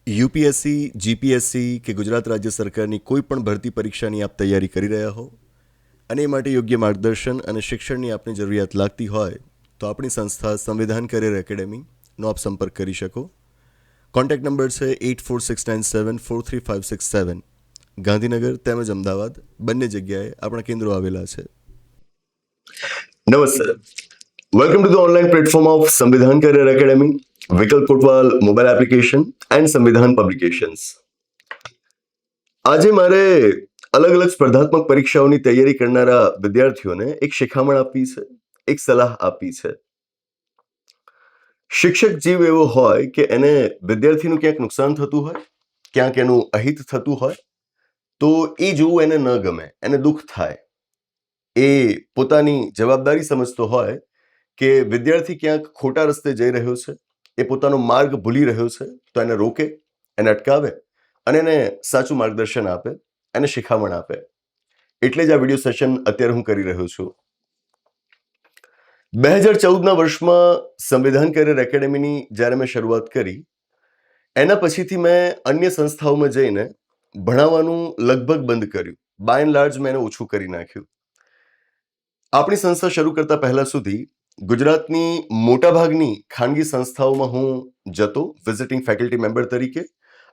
UPSC, GPSC કે ગુજરાત રાજ્ય સરકારની કોઈ પણ ભરતી પરીક્ષાની આપ તૈયારી કરી રહ્યા હો અને એ માટે યોગ્ય માર્ગદર્શન અને શિક્ષણની આપને જરૂરિયાત લાગતી હોય તો આપણી સંસ્થા સંવિધાન કરિયર એકેડેમીનો આપ સંપર્ક કરી શકો. કોન્ટેક્ટ નંબર છે 8469743567. ગાંધીનગર તેમજ અમદાવાદ બંને જગ્યાએ આપણા કેન્દ્રો આવેલા છે. નમસ્તે, welcome to the online platform of સંવિધાન કરિયર એકેડેમી, વિકલ્પ કોટવાલ મોબાઈલ એપ્લિકેશન એન્ડ સંવિધાન પબ્લિકેશન્સ. આજે મારે અલગ અલગ સ્પર્ધાત્મક પરીક્ષાઓની તૈયારી કરનારા વિદ્યાર્થીઓને એક શિખામણ આપવી છે, એક સલાહ આપવી છે. શિક્ષક જીવ એવો હોય કે એને વિદ્યાર્થીનું ક્યાંક નુકસાન થતું હોય, ક્યાંક એનું અહિત થતું હોય તો એ જોવું એને ન ગમે, એને દુઃખ થાય. એ પોતાની જવાબદારી સમજતો હોય કે વિદ્યાર્થી ક્યાંક ખોટા રસ્તે જઈ રહ્યો છે, એ પોતાનો માર્ગ ભૂલી રહ્યો છે તો એને રોકે, એને અટકાવે અને એને સાચું માર્ગદર્શન આપે, એને શિખામણ આપે. એટલે જ આ વિડીયો સેશન અત્યારે હું કરી રહ્યો છું. 2014ના વર્ષમાં સંવિધાન કરિયર એકેડેમીની જ્યારે મેં શરૂઆત કરી એના પછીથી મેં અન્ય સંસ્થાઓમાં જઈને ભણાવવાનું લગભગ બંધ કર્યું. બાય એન્ડ લાર્જ મેં એને ઓછું કરી નાખ્યું. આપણી સંસ્થા શરૂ કરતા પહેલા સુધી ગુજરાતની મોટાભાગની ખાનગી સંસ્થાઓમાં હું જતો વિઝિટિંગ ફેકલ્ટી મેમ્બર તરીકે.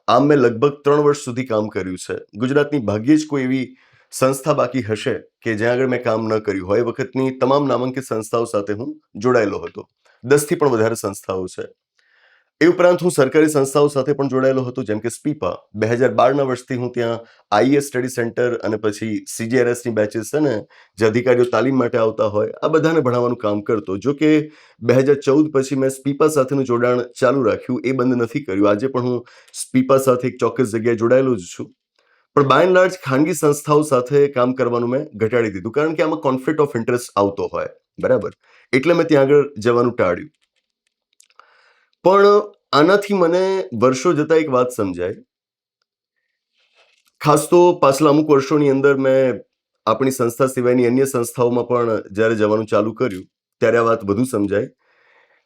આમ મેં લગભગ 3 વર્ષ સુધી કામ કર્યું છે. ગુજરાતની ભાગ્યે જ કોઈ એવી સંસ્થા બાકી હશે કે જ્યાં આગળ મેં કામ ન કર્યું હોય. એ વખતની તમામ નામાંકિત સંસ્થાઓ સાથે હું જોડાયેલો હતો. 10થી પણ વધારે સંસ્થાઓ છે. એ ઉપરાંત હું સરકારી સંસ્થાઓ સાથે પણ જોડાયેલો હતો, જેમ કે સ્પીપા. 2012ના વર્ષથી હું ત્યાં આઈએએસ સ્ટડી સેન્ટર અને પછી સીજીઆરએસની બેચીસ છે ને, જે અધિકારીઓ તાલીમ માટે આવતા હોય, આ બધાને ભણાવવાનું કામ કરતો. જો કે 2014 પછી મેં સ્પીપા સાથેનું જોડાણ ચાલુ રાખ્યું, એ બંધ નથી કર્યું. આજે પણ હું સ્પીપા સાથે એક ચોક્કસ જગ્યાએ જોડાયેલો જ છું. પણ બાય એન્ડ લાર્જ ખાનગી સંસ્થાઓ સાથે કામ કરવાનું મેં ઘટાડી દીધું, કારણ કે આમાં કોન્ફ્લિક્ટ ઓફ ઇન્ટરેસ્ટ આવતો હોય, બરાબર. એટલે મેં ત્યાં આગળ જવાનું ટાળ્યું. પણ આનાથી મને વર્ષો જતા એક વાત સમજાય, ખાસ તો પાછલા અમુક વર્ષોની અંદર મેં આપણી સંસ્થા સિવાયની અન્ય સંસ્થાઓમાં પણ જ્યારે જવાનું ચાલુ કર્યું ત્યારે આ વાત વધુ સમજાય.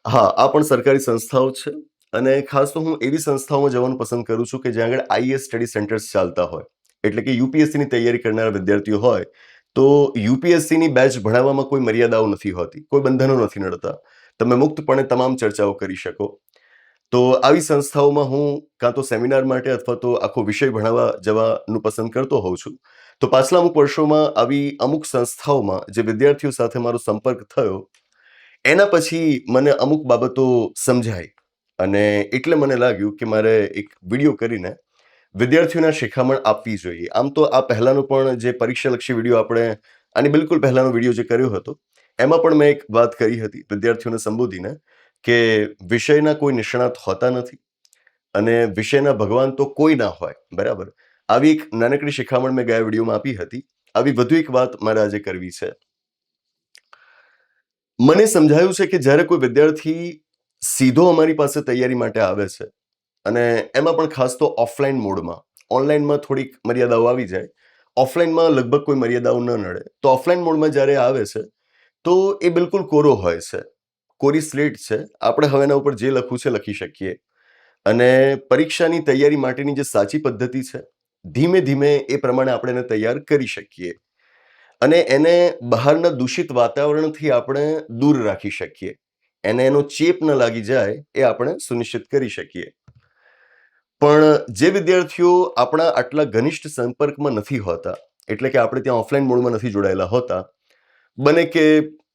હા, આ પણ સરકારી સંસ્થાઓ છે અને ખાસ તો હું એવી સંસ્થાઓમાં જવાનું પસંદ કરું છું કે જ્યાં આગળ આઈએએસ સ્ટડી સેન્ટર્સ ચાલતા હોય. એટલે કે યુપીએસસીની તૈયારી કરનારા વિદ્યાર્થીઓ હોય તો યુપીએસસીની બેચ ભણાવવામાં કોઈ મર્યાદાઓ નથી હોતી, કોઈ બંધનો નથી નડતા. તમે મુક્તપણે તમામ ચર્ચાઓ કરી શકો. તો આવી સંસ્થાઓમાં હું કાં તો સેમિનાર માટે અથવા તો આખો વિષય ભણાવવા જવાનું પસંદ કરતો હોઉં છું. તો પાછલા અમુક વર્ષોમાં આવી અમુક સંસ્થાઓમાં જે વિદ્યાર્થીઓ સાથે મારો સંપર્ક થયો એના પછી મને અમુક બાબતો સમજાઈ અને એટલે મને લાગ્યું કે મારે એક વિડીયો કરીને વિદ્યાર્થીઓના શિખામણ આપવી જોઈએ. આમ તો આ પહેલાનો પણ જે પરીક્ષાલક્ષી વિડીયો આપણે આની બિલકુલ પહેલાનો વિડીયો જે કર્યો હતો એમાં પણ મેં એક વાત કરી હતી વિદ્યાર્થીઓને સંબોધીને કે વિષયના કોઈ નિષ્ણાત હોતા નથી અને વિષયના ભગવાન તો કોઈ ના હોય, બરાબર. આવી એક નાનકડી શિખામણ મેં ગયા વિડીયોમાં આપી હતી. આવી વધુ એક વાત મારે આજે કરવી છે. મને સમજાયું છે કે જ્યારે કોઈ વિદ્યાર્થી સીધો અમારી પાસે તૈયારી માટે આવે છે અને એમાં પણ ખાસ તો ઓફલાઈન મોડમાં, ઓનલાઈનમાં થોડીક મર્યાદાઓ આવી જાય, ઓફલાઈનમાં લગભગ કોઈ મર્યાદાઓ ન નડે, તો ઓફલાઈન મોડમાં જ્યારે આવે છે તો એ બિલકુલ કોરો હોય છે, કોરી સ્લેટ છે. આપણે હવે એના ઉપર જે લખવું છે લખી શકીએ અને પરીક્ષાની તૈયારી માટેની જે સાચી પદ્ધતિ છે ધીમે ધીમે એ પ્રમાણે આપણે એને તૈયાર કરી શકીએ અને એને બહારના દૂષિત વાતાવરણથી આપણે દૂર રાખી શકીએ. એને એનો ચેપ ન લાગી જાય એ આપણે સુનિશ્ચિત કરી શકીએ. પણ જે વિદ્યાર્થીઓ આપણા આટલા ઘનિષ્ઠ સંપર્કમાં નથી હોતા, એટલે કે આપણે ત્યાં ઓફલાઈન મોડમાં નથી જોડાયેલા હોતા, બને કે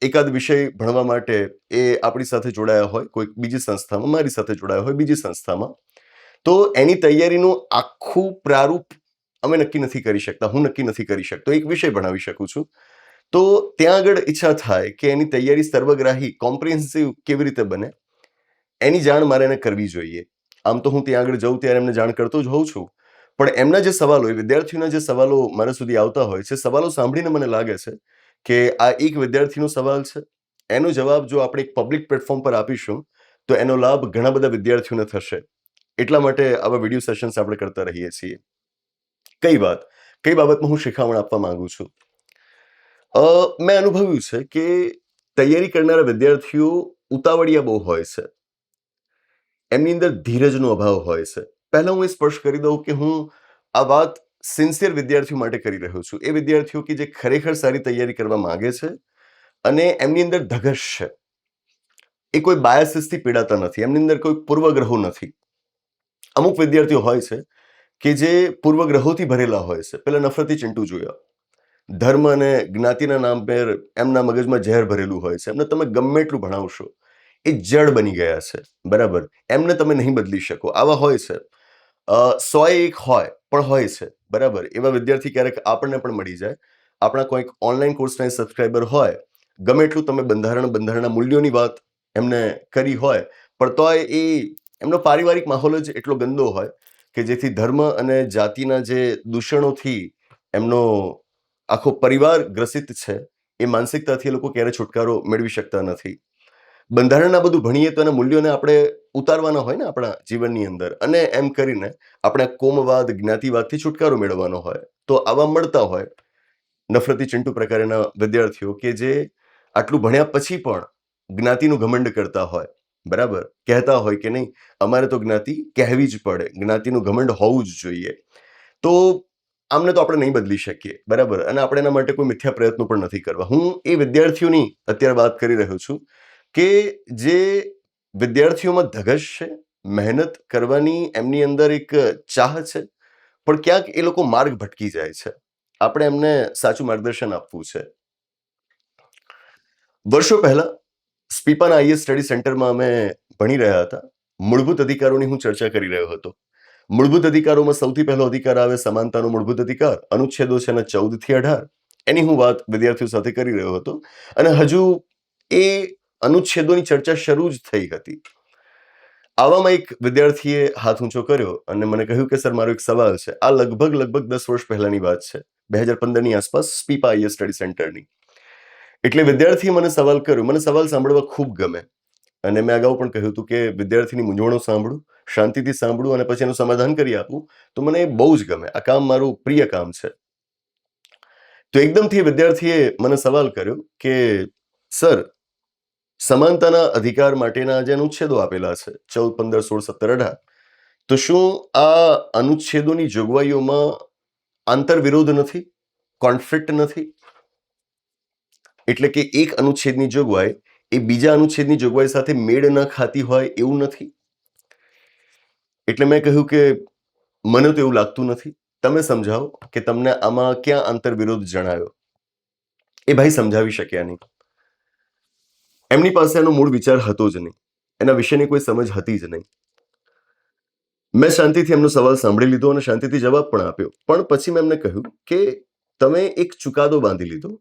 એકાદ વિષય ભણવા માટે એ આપણી સાથે જોડાયા હોય કોઈ બીજી સંસ્થામાં, મારી સાથે જોડાયા હોય બીજી સંસ્થામાં, તો એની તૈયારીનું આખું પ્રારૂપ અમે નક્કી નથી કરી શકતા, હું નક્કી નથી કરી શકતો. એક વિષય ભણાવી શકું છું. તો ત્યાં આગળ ઈચ્છા થાય કે એની તૈયારી સર્વગ્રાહી કોમ્પ્રિહેન્સિવ કેવી રીતે બને એની જાણ મારે એને કરવી જોઈએ. આમ તો હું ત્યાં આગળ જઉં ત્યારે એમને જાણ કરતો જ હોઉં છું, પણ એમના જે સવાલો, એ વિદ્યાર્થીઓના જે સવાલો મારા સુધી આવતા હોય છે, સવાલો સાંભળીને મને લાગે છે કે આ એક વિદ્યાર્થીનો સવાલ છે, એનો જવાબ જો આપણે એક પબ્લિક પ્લેટફોર્મ પર આપીશું તો એનો લાભ ઘણા બધા વિદ્યાર્થીઓને થશે. એટલા માટે આવા વિડીયો સેશન્સ આપણે કરતા રહીએ છીએ. કઈ બાબતમાં હું શિખામણ આપવા માંગુ છું. મેં અનુભવ્યું છે કે તૈયારી કરનારા વિદ્યાર્થીઓ ઉતાવળિયા બહુ હોય છે, એમની અંદર ધીરજનો અભાવ હોય છે. પહેલા હું એ સ્પષ્ટ કરી દઉં કે હું આ વાત સિન્સિયર વિદ્યાર્થીઓ માટે કરી રહ્યો છું. એ વિદ્યાર્થીઓ કે જે ખરેખર સારી તૈયારી કરવા માંગે છે અને એમની અંદર ધગશ છે. એ કોઈ બાયસીસથી પીડાતા નથી, એમની અંદર કોઈ પૂર્વગ્રહો નથી. અમુક વિદ્યાર્થીઓ હોય છે કે જે પૂર્વગ્રહોથી ભરેલા હોય છે. પેલા નફરતી ચિંટુ જોયા, ધર્મ અને જ્ઞાતિના નામ પર એમના મગજમાં ઝેર ભરેલું હોય છે. એમને તમે ગમે એટલું ભણાવશો, એ જડ બની ગયા છે. બરાબર, એમને તમે નહીં બદલી શકો. આવા હોય છે, 100 હોય પણ હોય છે. બરાબર, એવા વિદ્યાર્થી ક્યારેક આપણને પણ મળી જાય. આપણા કોઈક ઓનલાઈન કોર્સના સબસ્ક્રાઈબર હોય, ગમે એટલું તમે બંધારણના મૂલ્યોની વાત એમને કરી હોય, પણ તોય એમનો પારિવારિક માહોલ જ એટલો ગંદો હોય કે જેથી ધર્મ અને જાતિના જે દૂષણોથી એમનો આખો પરિવાર ગ્રસિત છે, એ માનસિકતાથી એ લોકો ક્યારે છુટકારો મેળવી શકતા નથી. બંધારણના બધું ભણીએ તો એના મૂલ્યોને આપણે ઉતારવાના હોય ને આપણા જીવનની અંદર, અને એમ કરીને આપણે કોમવાદ જ્ઞાતિવાદથી છુટકારો મેળવવાનો હોય. તો આવા મળતા હોય નફરતી ચિંટુ પ્રકારના વિદ્યાર્થીઓ કે જે આટલું ભણ્યા પછી પણ જ્ઞાતિનું ઘમંડ કરતા હોય. બરાબર, કહેતા હોય કે નહીં, અમારે તો જ્ઞાતિ કહેવી જ પડે, જ્ઞાતિનું ઘમંડ હોવું જ જોઈએ. તો આમને તો આપણે નહીં બદલી શકીએ. બરાબર, અને આપણે એના માટે કોઈ મિથ્યા પ્રયત્નો પણ નથી કરવા. હું એ વિદ્યાર્થીઓની અત્યારે વાત કરી રહ્યો છું કે જે વિદ્યાર્થીઓમાં ધગશ છે, મહેનત કરવાની એમની અંદર એક ચાહ છે, પણ ક્યાંક એ લોકો માર્ગ ભટકી જાય છે. આપણે એમને સાચું માર્ગદર્શન આપવું છે. વર્ષો પહેલા સ્પીપાના આઈએસ સ્ટડી સેન્ટરમાં અમે ભણી રહ્યા હતા. મૂળભૂત અધિકારોની હું ચર્ચા કરી રહ્યો હતો. મૂળભૂત અધિકારોમાં સૌથી પહેલો અધિકાર આવે સમાનતાનો મૂળભૂત અધિકાર. અનુચ્છેદો છે એના 14 થી 18. એની હું વાત વિદ્યાર્થીઓ સાથે કરી રહ્યો હતો, અને હજુ એ અનુચ્છેદોની ચર્ચા શરૂ જ થઈ હતી. આવામાં એક વિદ્યાર્થીએ હાથ ઊંચો કર્યો અને મને કહ્યું કે સર, મારો એક સવાલ છે. આ લગભગ 10 વર્ષ પહેલાની વાત છે, 2015ની આસપાસ, સ્પીપા આઈએસ સ્ટડી સેન્ટરની. એટલે વિદ્યાર્થીએ મને સવાલ કર્યો. મને સવાલ સાંભળવા ખૂબ ગમે, અને મેં અગાઉ પણ કહ્યું હતું કે વિદ્યાર્થીની મૂંઝવણો સાંભળું, શાંતિથી સાંભળું અને પછી એનું સમાધાન કરી આપું, તો મને બહુ જ ગમે. આ કામ મારું પ્રિય કામ છે. તો એકદમથી વિદ્યાર્થીએ મને સવાલ કર્યો કે સર, સમાનતાના અધિકાર માટેના જે અનુચ્છેદો આપેલા છે 14, 15, 16, 17, 18, તો શું આ અનુચ્છેદોની જોગવાઈઓમાં આંતરવિરોધ નથી, કોન્ફ્લિક્ટ નથી? એટલે કે એક અનુચ્છેદની જોગવાઈ એ બીજા અનુચ્છેદની જોગવાઈ સાથે મેળ ન ખાતી હોય એવું નથી? એટલે મેં કહ્યું કે મને તો એવું લાગતું નથી. તમે સમજાવો કે તમને આમાં ક્યાં આંતરવિરોધ જણાયો. એ ભાઈ સમજાવી શક્યા નહીં. એમની પાસે એનો મૂળ વિચાર હતો જ નહીં, એના વિશેની કોઈ સમજ હતી જ નહીં. મેં શાંતિથી એમનો સવાલ સાંભળી લીધો અને શાંતિથી જવાબ પણ આપ્યો. પણ પછી મેં એમને કહ્યું કે તમે એક ચુકાદો બાંધી લીધો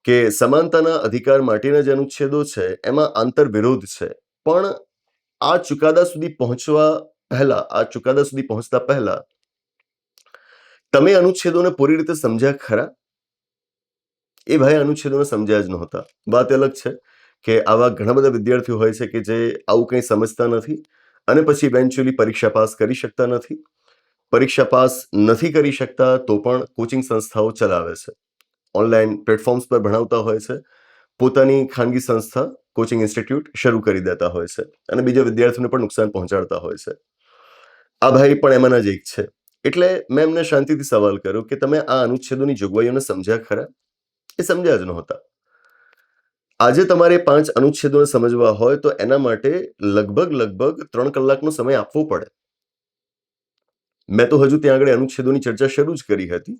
કે સમાનતાના અધિકાર માટેના જે અનુચ્છેદો છે એમાં આંતરવિરોધ છે, પણ આ ચુકાદા સુધી પહોંચતા પહેલા તમે અનુચ્છેદોને પૂરી રીતે સમજ્યા ખરા? એ ભાઈ અનુચ્છેદોને સમજ્યા જ નહોતા. વાત અલગ છે કે આવા ઘણા બધા વિદ્યાર્થીઓ હોય છે કે જે આવું કંઈ સમજતા નથી અને પછી ઇવેન્ચ્યુઅલી પરીક્ષા પાસ કરી શકતા નથી. પરીક્ષા પાસ નથી કરી શકતા તો પણ કોચિંગ સંસ્થાઓ ચલાવે છે, ઓનલાઈન પ્લેટફોર્મ્સ પર ભણાવતા હોય છે, પોતાની ખાનગી સંસ્થા કોચિંગ ઇન્સ્ટિટ્યૂટ શરૂ કરી દેતા હોય છે અને બીજા વિદ્યાર્થીઓને પણ નુકસાન પહોંચાડતા હોય છે. આ ભાઈ પણ એમાંના જ એક છે. એટલે મેં એમને શાંતિથી સવાલ કર્યો કે તમે આ અનુચ્છેદોની જોગવાઈઓને સમજ્યા ખરા? એ સમજ્યા જ નહોતા. આજે તમારે 5 અનુચ્છેદોને સમજવા હોય તો એના માટે લગભગ 3 કલાકનો સમય આપવો પડે. મેં તો હજુ ત્યાં આગળ અનુચ્છેદોની ચર્ચા શરૂ જ કરી હતી.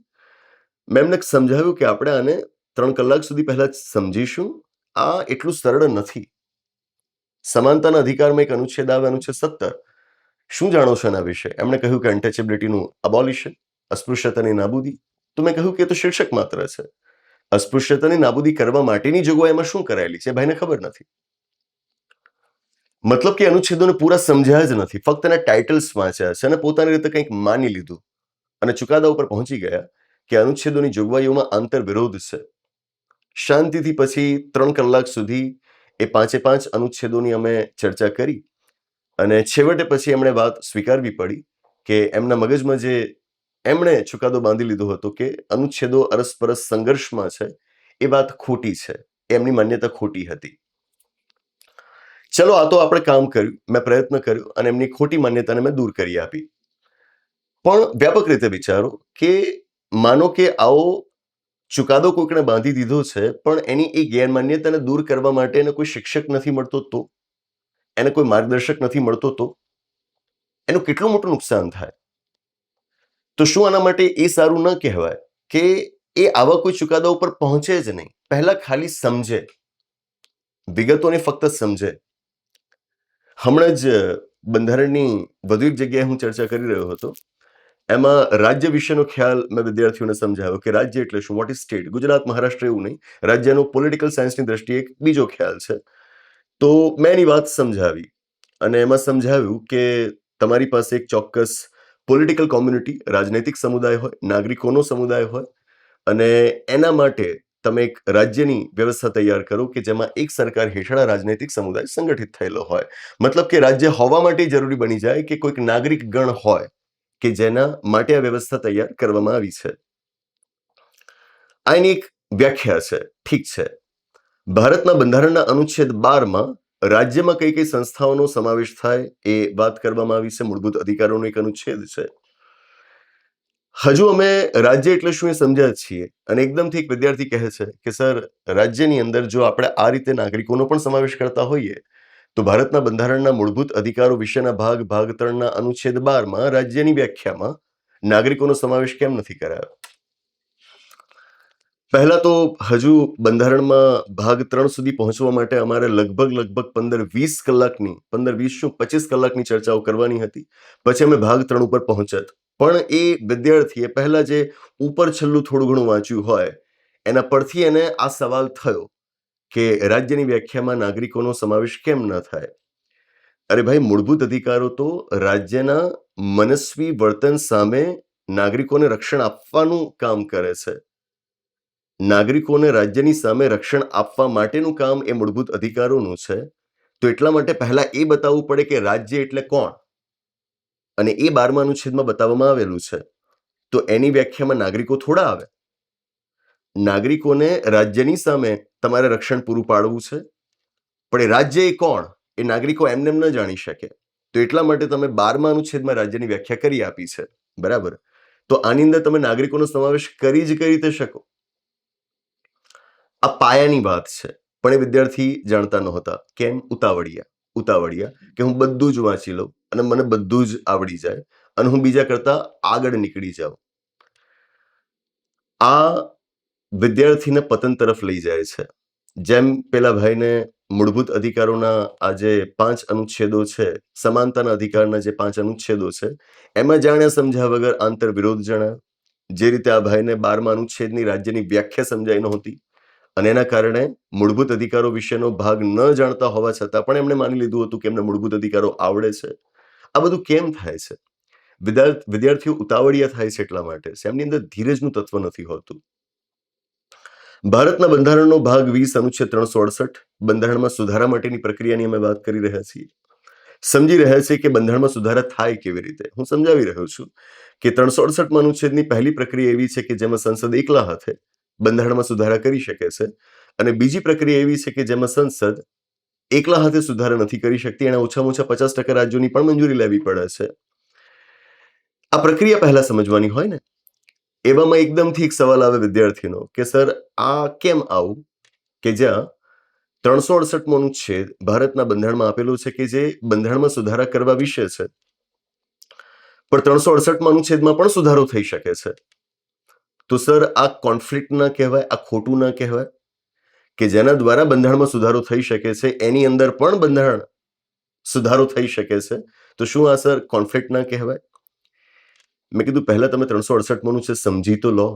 મેં એમને સમજાવ્યું કે આપણે આને 3 કલાક સુધી પહેલા સમજીશું. આ એટલું સરળ નથી. સમાનતાના અધિકારમાં એક અનુચ્છેદ આવે, અનુચ્છેદ 17. શું જાણો છો એના વિશે? એમણે કહ્યું કે અનટચેબિલિટીનું અબોલિશન, અસ્પૃશ્યતાની નાબૂદી. તો મેં કહ્યું કે એ તો શીર્ષક માત્ર છે. અસ્પૃશ્યતાની નાબૂદી કરવા માટેની જોગવાઈમાં શું કરાયેલી છે ભાઈને ખબર નથી. મતલબ કે અનુચ્છેદોને પૂરા સમજ્યા જ નથી, ફક્ત એના ટાઇટલ્સ વાંચ્યા છે અને પોતાની રીતે કંઈક માની લીધું અને ચુકાદા ઉપર પહોંચી ગયા કે અનુચ્છેદોની જોગવાઈઓમાં આંતરવિરોધ છે. શાંતિથી પછી 3 કલાક સુધી એ 5 અનુચ્છેદોની અમે ચર્ચા કરી અને છેવટે પછી એમણે વાત સ્વીકારવી પડી કે એમના મગજમાં જે એમણે ચુકાદો બાંધી લીધો હતો કે અનુચ્છેદો અરસપરસ સંઘર્ષમાં છે, એ વાત ખોટી છે, એમની માન્યતા ખોટી હતી. ચલો, આ તો આપણે કામ કર્યું, મેં પ્રયત્ન કર્યો અને એમની ખોટી માન્યતાને મેં દૂર કરી આપી. પણ વ્યાપક રીતે વિચારો કે માનો કે આવો ચુકાદો કોઈકને બાંધી દીધો છે, પણ એની એ ગેરમાન્યતાને દૂર કરવા માટે એને કોઈ શિક્ષક નથી મળતો, તો એને કોઈ માર્ગદર્શક નથી મળતો, તો એનું કેટલું મોટું નુકસાન થાય. તો શું આના માટે એ સારું ન કહેવાય કે એ આવા કોઈ ચુકાદા ઉપર પહોંચે જ નહીં, પહેલા ખાલી સમજે, વિગતોને ફક્ત સમજે. હમણાં જ બંધારણની વધુ એક જગ્યાએ હું ચર્ચા કરી રહ્યો હતો, એમાં રાજ્ય વિશેનો ખ્યાલ મેં વિદ્યાર્થીઓને સમજાવ્યો કે રાજ્ય એટલે શું, what is state. Gujarat, Maharashtra એવું નહીં, રાજ્યનો પોલિટિકલ સાયન્સની દ્રષ્ટિએ એક બીજો ખ્યાલ છે. તો મેં એની વાત સમજાવી અને એમાં સમજાવ્યું કે તમારી પાસે એક ચોક્કસ પોલિટિકલ કોમ્યુનિટી, રાજનૈતિક સમુદાય હોય, નાગરિકોનો સમુદાય હોય, અને એના માટે તમે એક રાજ્યની વ્યવસ્થા તૈયાર કરો કે જેમાં એક સરકાર હેઠળ આ રાજનૈતિક સમુદાય સંગઠિત થયેલો હોય. મતલબ કે રાજ્ય હોવા માટે જરૂરી બની જાય કે કોઈક નાગરિક ગણ હોય કે જેના માટે આ વ્યવસ્થા તૈયાર કરવામાં આવી છે. આ એની એક વ્યાખ્યા છે. ઠીક છે, ભારતના બંધારણના અનુચ્છેદ 12માં રાજ્યમાં કઈ કઈ સંસ્થાઓનો સમાવેશ થાય એ વાત કરવામાં આવી છે. મૂળભૂત અધિકારોનો એક અનુચ્છેદ છે. હજુ અમે રાજ્ય એટલે શું એ સમજ્યા છીએ, અને એકદમથી એક વિદ્યાર્થી કહે છે કે સર, રાજ્યની અંદર જો આપણે આ રીતે નાગરિકોનો પણ સમાવેશ કરતા હોઈએ તો ભારતના બંધારણના મૂળભૂત અધિકારો વિશેના ભાગ 3ના અનુચ્છેદ 12માં રાજ્યની વ્યાખ્યામાં નાગરિકોનો સમાવેશ કેમ નથી કરાયો? પહેલા તો હજુ બંધારણમાં ભાગ 3 સુધી પહોંચવા માટે અમારે લગભગ 15-20 કલાકની 25 કલાકની ચર્ચાઓ કરવાની હતી. પછી અમે ભાગ 3 ઉપર પહોંચત. પણ એ વિદ્યાર્થીએ પહેલા જે ઉપર છેલ્લું થોડું ઘણું વાંચ્યું હોય એના પરથી એને આ સવાલ થયો કે રાજ્યની વ્યાખ્યામાં નાગરિકોનો સમાવેશ કેમ ન થાય. અરે ભાઈ, મૂળભૂત અધિકારો તો રાજ્યના મનસ્વી વર્તન સામે નાગરિકોને રક્ષણ આપવાનું કામ કરે છે. નાગરિકોને રાજ્યની સામે રક્ષણ આપવા માટેનું કામ એ મૂળભૂત અધિકારોનું છે. તો એટલા માટે પહેલા એ બતાવવું પડે કે રાજ્ય એટલે કોણ, અને એ 12મા અનુચ્છેદમાં બતાવવામાં આવેલું છે. તો એની વ્યાખ્યામાં નાગરિકો થોડા આવે. નાગરિકોને રાજ્યની સામે તમારે રક્ષણ પૂરું પાડવું છે, પણ એ રાજ્ય એ કોણ એ નાગરિકો એમને ન જાણી શકે. તો એટલા માટે તમે 12મા અનુચ્છેદમાં રાજ્યની વ્યાખ્યા કરી આપી છે, બરાબર. તો આની અંદર તમે નાગરિકોનો સમાવેશ કરી જ કઈ રીતે શકો? આ પાયાની વાત છે. પણ એ વિદ્યાર્થી જાણતા નહોતા. કેમ? ઉતાવળિયા કે હું બધું જ વાંચી લઉં અને મને બધું જ આવડી જાય અને હું બીજા કરતા આગળ નીકળી જાઉં. આ વિદ્યાર્થીને પતન તરફ લઈ જાય છે. જેમ પેલા ભાઈને મૂળભૂત અધિકારોના આ જે 5 અનુચ્છેદો છે, સમાનતાના અધિકારના જે 5 અનુચ્છેદો છે, એમાં જાણ્યા સમજ્યા વગર આંતરવિરોધ જણાયો. જે રીતે આ ભાઈને 12મા અનુચ્છેદની રાજ્યની વ્યાખ્યા સમજાઈ નહોતી અને એના કારણે મૂળભૂત અધિકારો વિશેનો ભાગ ન જાણતા હોવા છતાં પણ એમણે માની લીધું હતું કે એમને મૂળભૂત અધિકારો આવડે છે. આ બધું કેમ થાય છે? વિદ્યાર્થીઓ ઉતાવળિયા થાય છે એટલા માટે છે. એમની અંદર ધીરજનું તત્વ નથી હોતું. ભારતના બંધારણનો ભાગ 20 અનુચ્છેદ 368 બંધારણમાં સુધારા માટેની પ્રક્રિયાની અમે વાત કરી રહ્યા છીએ. સમજી રહ્યા છીએ કે બંધારણમાં સુધારા થાય કેવી રીતે. હું સમજાવી રહ્યો છું કે 368મા અનુચ્છેદની પહેલી પ્રક્રિયા એવી છે કે જેમાં સંસદ એકલા હાથે બંધારણમાં સુધારા કરી શકે છે, અને બીજી પ્રક્રિયા એવી છે કે જેમાં સંસદ એકલા હાથે સુધારા નથી કરી શકતી. એને ઓછામાં ઓછા 50% રાજ્યોની પણ મંજૂરી લેવી પડે છે. આ પ્રક્રિયા પહેલા સમજવાની હોય ને. એવામાં એકદમથી એક સવાલ આવે વિદ્યાર્થીનો કે સર, આ કેમ આવું કે જ્યાં 368મો અનુચ્છેદ ભારતના બંધારણમાં આપેલું છે કે જે બંધારણમાં સુધારા કરવા વિશે છે, પણ 368મા અનુચ્છેદમાં પણ સુધારો થઈ શકે છે. તો સર, આ કોન્ફ્લિક્ટ ના કહેવાય? આ ખોટું ના કહેવાય કે જેના દ્વારા બંધારણમાં સુધારો થઈ શકે છે એની અંદર પણ બંધારણ સુધારો થઈ શકે છે? તો શું આ સર કોન્ફ્લિક્ટ ના કહેવાય? મેં કીધું પહેલા તમે 368મો અનુચ્છેદ સમજી તો લો.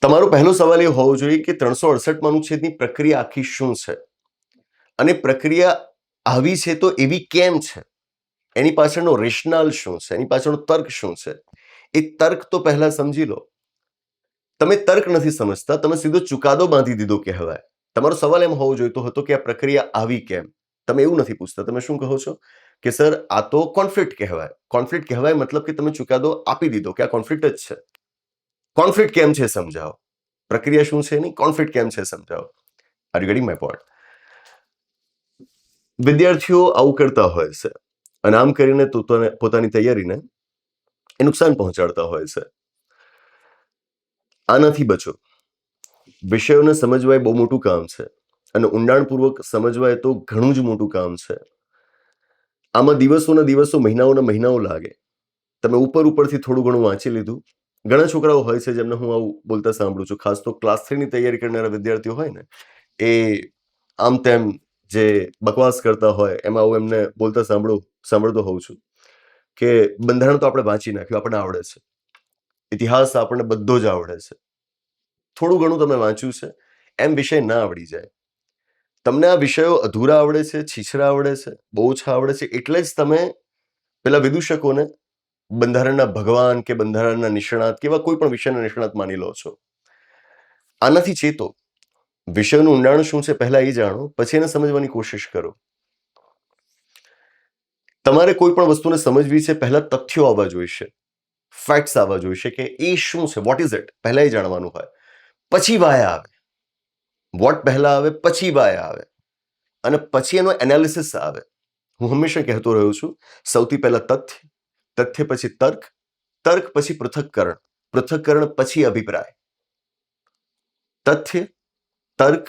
તમારો પહેલો સવાલ એ હોવો જોઈએ કે 368મા અનુચ્છેદની પ્રક્રિયા આખી શું છે, અને પ્રક્રિયા આવી છે તો એવી કેમ છે? એની પાછળનો રેશનલ શું છે? એની પાછળનો તર્ક શું છે? એ તર્ક તો પહેલા સમજી લો. તમે તર્ક નથી સમજતા, તમે સીધો ચુકાદો બાંધી દીધો કહેવાય. તમારો સવાલ એમ હોવો જોઈતો હતો કે આ પ્રક્રિયા આવી કેમ. તમે એવું નથી પૂછતા. તમે શું કહો છો કે સર, આ તો કોન્ફ્લિક્ટ કહેવાય. કોન્ફ્લિક્ટ કહેવાય મતલબ કે તમે ચુકાદો આપી દીધો કે આ કોન્ફ્લિક્ટ જ છે. કોન્ફ્લિક્ટ કેમ છે સમજાવો. પ્રક્રિયા શું છે નહીં, કોન્ફ્લિક્ટ કેમ છે સમજાવો. Are you getting my point? વિદ્યાર્થીઓ આવું કરતા હોય છે. અને આમ કરીને પોતાની તૈયારીને એ નુકસાન પહોંચાડતા હોય છે. આનાથી બચો. વિષયોને સમજવા એ બહુ મોટું કામ છે અને ઊંડાણપૂર્વક સમજવા એ તો ઘણું જ મોટું કામ છે. આમાં દિવસોના દિવસો, મહિનાઓના મહિનાઓ લાગે. તમે ઉપરથી થોડું ઘણું વાંચી લીધું. ઘણા છોકરાઓ હોય છે જેમને હું આવું બોલતા સાંભળું છું, ખાસ તો ક્લાસ 3 ની તૈયારી કરનારા વિદ્યાર્થીઓ હોય ને, એ આમ તેમ જે બકવાસ કરતા હોય એમાં હું એમને બોલતા સાંભળતો હોઉં છું કે બંધારણ તો આપણે વાંચી નાખ્યું, આપણને આવડે છે. ઇતિહાસ આપણને બધો જ આવડે છે. થોડું ઘણું તમે વાંચ્યું છે એમ વિષય ના આવડી જાય. તમને આ વિષયો અધૂરા આવડે છે, છીછરા આવડે છે, બહુ ઓછા આવડે છે, એટલે જ તમે પેલા વિદૂષકોને બંધારણના ભગવાન કે બંધારણના નિષ્ણાત કે એવા કોઈ પણ વિષયના નિષ્ણાત માની લો છો. આનાથી ચેતો. વિષયનું ઊંડાણ શું છે પહેલા એ જાણો, પછી એને સમજવાની કોશિશ કરો. તમારે કોઈ પણ વસ્તુને સમજવી છે, પહેલા તથ્યો આવવા જોઈશે, ફેક્ટ્સ આવવા જોઈશે કે એ શું છે, વોટ ઇઝ ઇટ, પહેલા એ જાણવાનું હોય. પછી વાય આવે. વોટ પહેલા આવે, પછી વાય આવે, અને પછી એનો એનાલિસિસ આવે. હું હંમેશા કહેતો રહ્યો છું, સૌથી પહેલા તથ્ય, તથ્ય પછી તર્ક, તર્ક પછી પૃથક્કરણ, પૃથક્કરણ પછી અભિપ્રાય. તથ્ય, તર્ક,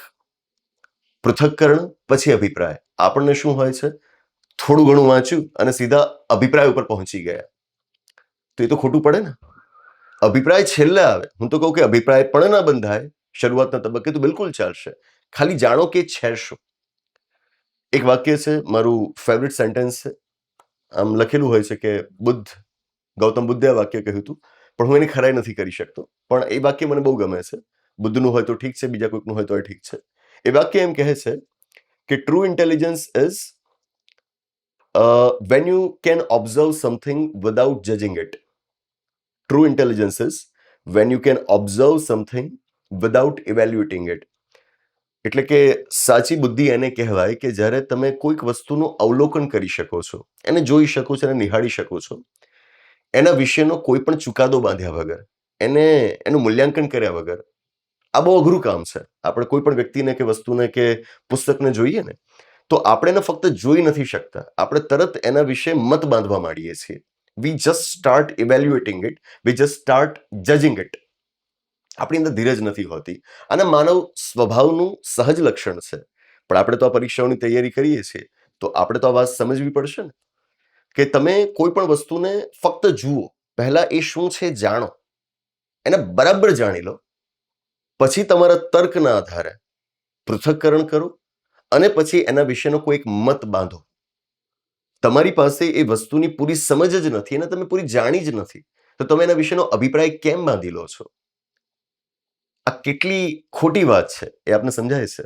પૃથક્કરણ પછી અભિપ્રાય. આપણને શું હોય છે, થોડું ઘણું વાંચ્યું અને સીધા અભિપ્રાય ઉપર પહોંચી ગયા, તો એ તો ખોટું પડે ને. અભિપ્રાય છેલ્લે આવે. હું તો કહું કે અભિપ્રાય પણ ના બંધાય શરૂઆતના તબક્કે તો બિલકુલ ચાલશે, ખાલી જાણો કે છે શું. એક વાક્ય છે, મારું ફેવરિટ સેન્ટેન્સ છે. આમ લખેલું હોય છે કે ગૌતમ બુદ્ધે આ વાક્ય કહ્યું હતું, પણ હું એની ખરાઈ નથી કરી શકતો. પણ એ વાક્ય મને બહુ ગમે છે. બુદ્ધનું હોય તો ઠીક છે, બીજા કોઈકનું હોય તો ઠીક છે. એ વાક્ય એમ કહે છે કે true intelligence is when you can observe something without judging it. True intelligence is when you can observe something without evaluating it. એટલે કે સાચી બુદ્ધિ એને કહેવાય કે જ્યારે તમે કોઈક વસ્તુનું અવલોકન કરી શકો છો, એને જોઈ શકો છો, એને નિહાળી શકો છો, એના વિશેનો કોઈ પણ ચુકાદો બાંધ્યા વગર, એનું મૂલ્યાંકન કર્યા વગર. આ બહુ અઘરું કામ છે. આપણે કોઈ પણ વ્યક્તિને કે વસ્તુને કે પુસ્તકને જોઈએ ને, તો આપણે એને ફક્ત જોઈ નથી શકતા, આપણે તરત એના વિશે મત બાંધવા માંડીએ છીએ. We just start evaluating it, we just start judging it. આપણી અંદર ધીરજ નથી હોતી. અને માનવ સ્વભાવનું સહજ લક્ષણ છે. પણ આપણે તો આ પરીક્ષાઓની તૈયારી કરીએ છીએ, તો આપણે તો આ વાત સમજવી પડશે ને કે તમે કોઈ પણ વસ્તુને ફક્ત જુઓ, પહેલા એ શું છે જાણો, એને બરાબર જાણી લો, પછી તમારા તર્કના આધારે પૃથક્કરણ કરો અને પછી એના વિશેનો કોઈ એક મત બાંધો. તમારી પાસે એ વસ્તુની પૂરી સમજ જ નથી અને તમે પૂરી જાણી જ નથી, તો તમે એના વિશેનો અભિપ્રાય કેમ બાંધી લો છો? આ કેટલી ખોટી વાત છે એ આપને સમજાય છે?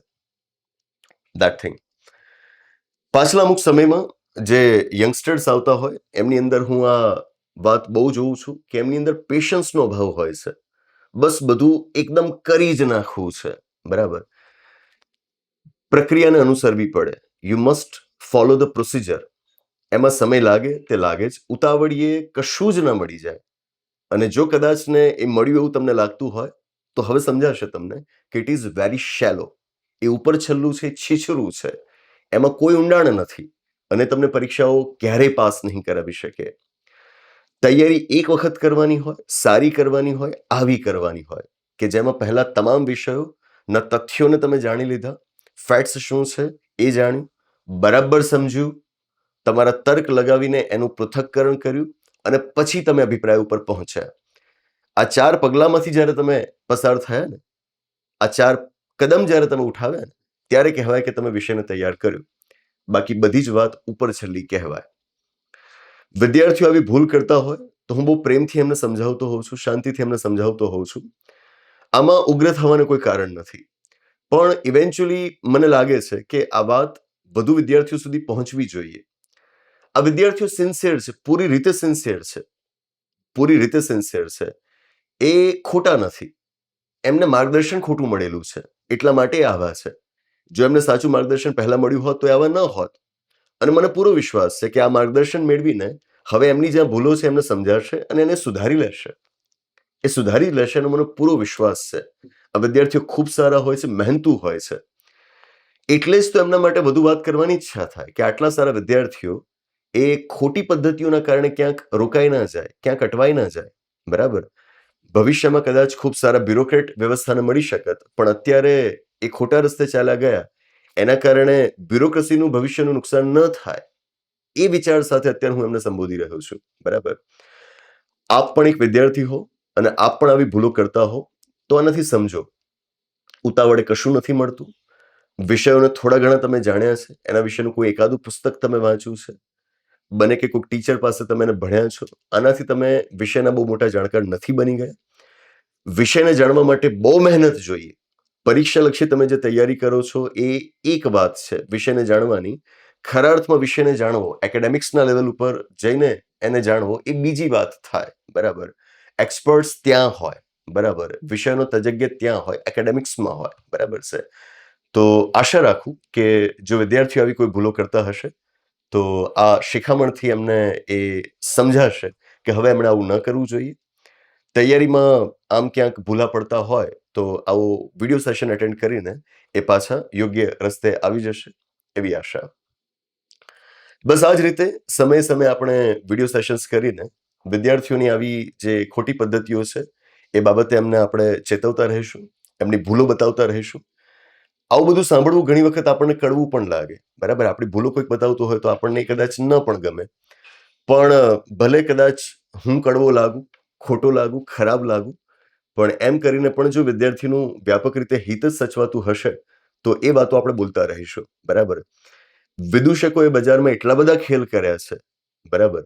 That thing. પાછલા અમુક સમયમાં જે યંગસ્ટર્સ આવતા હોય એમની અંદર હું આ વાત બહુ જોઉં છું કે એમની અંદર પેશન્સનો અભાવ હોય છે. બસ બધું એકદમ કરી જ નાખવું છે, બરાબર. પ્રક્રિયાને અનુસરવી પડે. You must follow the procedure. એમાં સમય લાગે તે લાગે જ. ઉતાવળીએ કશું જ ના મળી જાય. અને જો કદાચ ને એ મળ્યું એવું તમને લાગતું હોય તો હવે સમજાશે તમને કે ઇટ ઇઝ વેરી શેલો. એ ઉપર છલ્લું છે, છીછરું છે, એમાં કોઈ ઊંડાણ નથી અને તમને પરીક્ષાઓ ક્યારેય પાસ નહીં કરાવી શકે. તૈયારી એક વખત કરવાની હોય, સારી કરવાની હોય, આવી કરવાની હોય કે જેમાં પહેલા તમામ વિષયોના તથ્યોને તમે જાણી લીધા, ફેક્ટ્સ શું છે એ જાણ્યું, બરાબર સમજ્યું, તમારા તર્ક લગાવીને એનું પૃથક્કરણ કર્યું અને પછી તમે અભિપ્રાય ઉપર પહોંચ્યા. આ 4 પગલામાંથી જ્યારે તમે પસાર થયા ને, આ 4 કદમ જ્યારે તમે ઉઠાવ્યા ને, ત્યારે કહેવાય કે તમે વિષયને તૈયાર કર્યું. બાકી બધી જ વાત ઉપર છલ્લી કહેવાય. વિદ્યાર્થીઓ આવી ભૂલ કરતા હોય તો હું બહુ પ્રેમથી એમને સમજાવતો હોઉં છું, શાંતિથી એમને સમજાવતો હોઉં છું. આમાં ઉગ્ર થવાનું કોઈ કારણ નથી, પણ ઇવેન્ચ્યુઅલી મને લાગે છે કે આ વાત વધુ વિદ્યાર્થીઓ સુધી પહોંચવી જોઈએ. આ વિદ્યાર્થીઓ સિન્સિયર છે, પૂરી રીતે સિન્સિયર છે, પૂરી રીતે સિન્સિયર છે. એ ખોટા નથી, એમને માર્ગદર્શન ખોટું મળેલું છે એટલા માટે આવા છે. જો એમને સાચું માર્ગદર્શન પહેલા મળ્યું હોત તો આવા ન હોત. અને મને પૂરો વિશ્વાસ છે કે આ માર્ગદર્શન મેળવીને હવે એમની જ્યાં ભૂલો છે એમને સમજાશે અને એને સુધારી લેશે. એ સુધારી લેશે એનો મને પૂરો વિશ્વાસ છે. આ વિદ્યાર્થીઓ ખૂબ સારા હોય છે, મહેનતુ હોય છે, એટલે જ તો એમના માટે વધુ વાત કરવાની ઈચ્છા થાય કે આટલા સારા વિદ્યાર્થીઓ એ ખોટી પદ્ધતિઓના કારણે ક્યાંક રોકાઈ ના જાય, ક્યાંક અટવાઈ ના જાય, બરાબર? ભવિષ્યમાં કદાચ ખૂબ સારા બ્યુરોક્રેટ વ્યવસ્થાને મળી શકત, પણ અત્યારે એ ખોટા રસ્તે ચાલ્યા ગયા, એના કારણે બ્યુરોક્રસીનું ભવિષ્યનું નુકસાન ન થાય, એ વિચાર સાથે અત્યારે હું એમને સંબોધી રહ્યો છું, બરાબર? આપ પણ એક વિદ્યાર્થી હો અને આપ પણ આવી ભૂલો કરતા હો, તો આનાથી સમજો, ઉતાવળે કશું નથી મળતું. વિષયોને થોડા ઘણા તમે જાણ્યા છે, એના વિશેનું કોઈ એકાદું પુસ્તક તમે વાંચ્યું છે, બને કે કોઈક ટીચર પાસે તમે એને ભણ્યા છો, આનાથી તમે વિષયના બહુ મોટા જાણકાર નથી બની ગયા. વિષયને જાણવા માટે બહુ મહેનત જોઈએ. પરીક્ષાલક્ષી તમે જે તૈયારી કરો છો એ એક વાત છે, વિષયને જાણવાની. ખરા અર્થમાં વિષયને જાણવો, એકેડેમિક્સના લેવલ ઉપર જઈને એને જાણવો, એ બીજી વાત થાય, બરાબર? એક્સપર્ટ્સ ત્યાં હોય, બરાબર? વિષયનો તજજ્ઞ ત્યાં હોય, એકેડેમિક્સમાં હોય, બરાબર છે? તો આશા રાખું કે જો વિદ્યાર્થીઓ આવી કોઈ ભૂલો કરતા હશે, તો આ શિખામણથી એમને એ સમજાશે કે હવે એમણે આવું ન કરવું જોઈએ. તૈયારીમાં આમ ક્યાંક ભૂલા પડતા હોય તો આવો વિડીયો સેશન એટેન્ડ કરીને એ પાછા યોગ્ય રસ્તે આવી જશે, એવી આશા. બસ આ જ રીતે સમયે સમયે આપણે વિડીયો સેશન્સ કરીને વિદ્યાર્થીઓની આવી જે ખોટી પદ્ધતિઓ છે એ બાબતે એમને આપણે ચેતવતા રહીશું, એમની ભૂલો બતાવતા રહીશું. આવું બધું સાંભળવું ઘણી વખત આપણને કડવું પણ લાગે, બરાબર? આપણી ભૂલો કોઈક બતાવતું હોય તો આપણને કદાચ ન પણ ગમે, પણ ભલે કદાચ હું કડવો લાગુ, ખોટો લાગુ, ખરાબ લાગુ, પણ એમ કરીને પણ જો વિદ્યાર્થીનું વ્યાપક રીતે હિત જ સચવાતું હશે તો એ વાતો આપણે બોલતા રહીશું, બરાબર? વિદૂષકોએ બજારમાં એટલા બધા ખેલ કર્યા છે, બરાબર,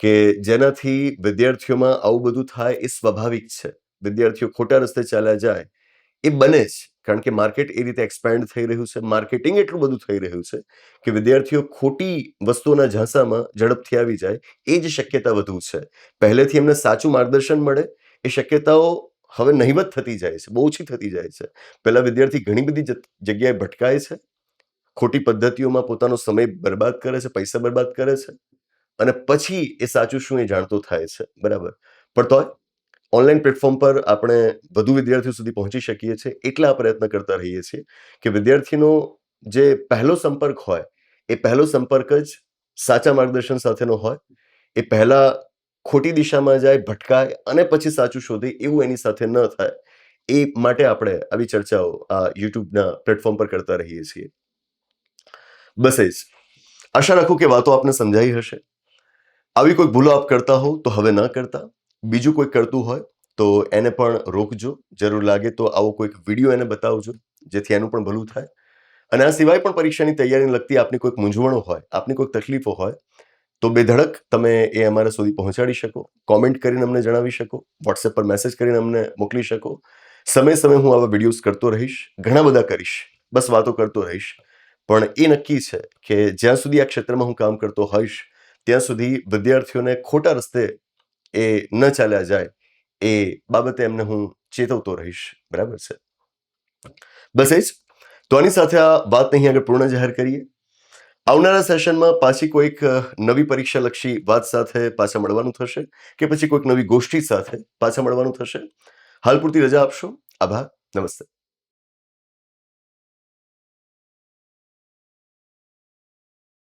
કે જેનાથી વિદ્યાર્થીઓમાં આવું બધું થાય એ સ્વાભાવિક છે. વિદ્યાર્થીઓ ખોટા રસ્તે ચાલ્યા જાય એ બને જ, કારણ કે માર્કેટ એ રીતે એક્સપેન્ડ થઈ રહ્યું છે, માર્કેટિંગ એટલું બધું થઈ રહ્યું છે કે વિદ્યાર્થીઓ ખોટી વસ્તુઓના ઝાંસામાં ઝડપથી આવી જાય, એ જ શક્યતા વધુ છે. પહેલેથી એમને સાચું માર્ગદર્શન મળે, એ શક્યતાઓ હવે નહિવત થતી જાય છે, બહુ ઓછી થતી જાય છે. પહેલા વિદ્યાર્થી ઘણી બધી જગ્યાએ ભટકાય છે, ખોટી પદ્ધતિઓમાં પોતાનો સમય બરબાદ કરે છે, પૈસા બરબાદ કરે છે, અને પછી એ સાચું શું એ જાણતો થાય છે, બરાબર? પણ તોય ઓનલાઈન પ્લેટફોર્મ પર આપણે વધુ વિદ્યાર્થીઓ સુધી પહોંચી શકીએ છીએ, એટલા પ્રયત્ન કરતા રહીએ છીએ કે વિદ્યાર્થીનો જે પહેલો સંપર્ક હોય એ પહેલો સંપર્ક જ સાચા માર્ગદર્શન સાથેનો હોય. એ પહેલા ખોટી દિશામાં જાય, ભટકાય અને પછી સાચું શોધે, એવું એની સાથે ન થાય, એ માટે આપણે આવી ચર્ચાઓ આ યુટ્યુબના પ્લેટફોર્મ પર કરતા રહીએ છીએ. બસ એ જ. આશા રાખું કે વાતો આપને સમજાઈ હશે. આવી કોઈ ભૂલો આપ કરતા હોવ તો હવે ન કરતા. બીજું કોઈ કરતું હોય તો એને પણ રોકજો. જરૂર લાગે તો આવો કોઈક વિડીયો એને બતાવજો, જેથી એનું પણ ભલું થાય. અને આ સિવાય પણ પરીક્ષાની તૈયારીને લગતી આપની કોઈક મૂંઝવણો હોય, આપની કોઈક તકલીફો હોય, તો બેધડક તમે એ અમારા સુધી પહોંચાડી શકો, કોમેન્ટ કરીને અમને જણાવી શકો, વોટ્સએપ પર મેસેજ કરીને અમને મોકલી શકો. સમયે સમયે હું આવા વિડીયોઝ કરતો રહીશ, ઘણા બધા કરીશ, બસ વાતો કરતો રહીશ. પણ એ નક્કી છે કે જ્યાં સુધી આ ક્ષેત્રમાં હું કામ કરતો હોઈશ ત્યાં સુધી વિદ્યાર્થીઓને ખોટા રસ્તે એ ન ચાલ્યા જાય, એ બાબતે એમને હું ચેતવતો રહીશ, બરાબર છે? બસ એ જ. તો આની સાથે આ વાત અહીં આગળ પૂર્ણ જાહેર કરીએ. આવનારા સેશનમાં પાછી કોઈક નવી પરીક્ષાલક્ષી વાત સાથે પાછા મળવાનું થશે, કે પછી કોઈક નવી ગોષ્ઠી સાથે પાછા મળવાનું થશે. હાલ પૂરતી રજા આપશો. આભાર. નમસ્તે.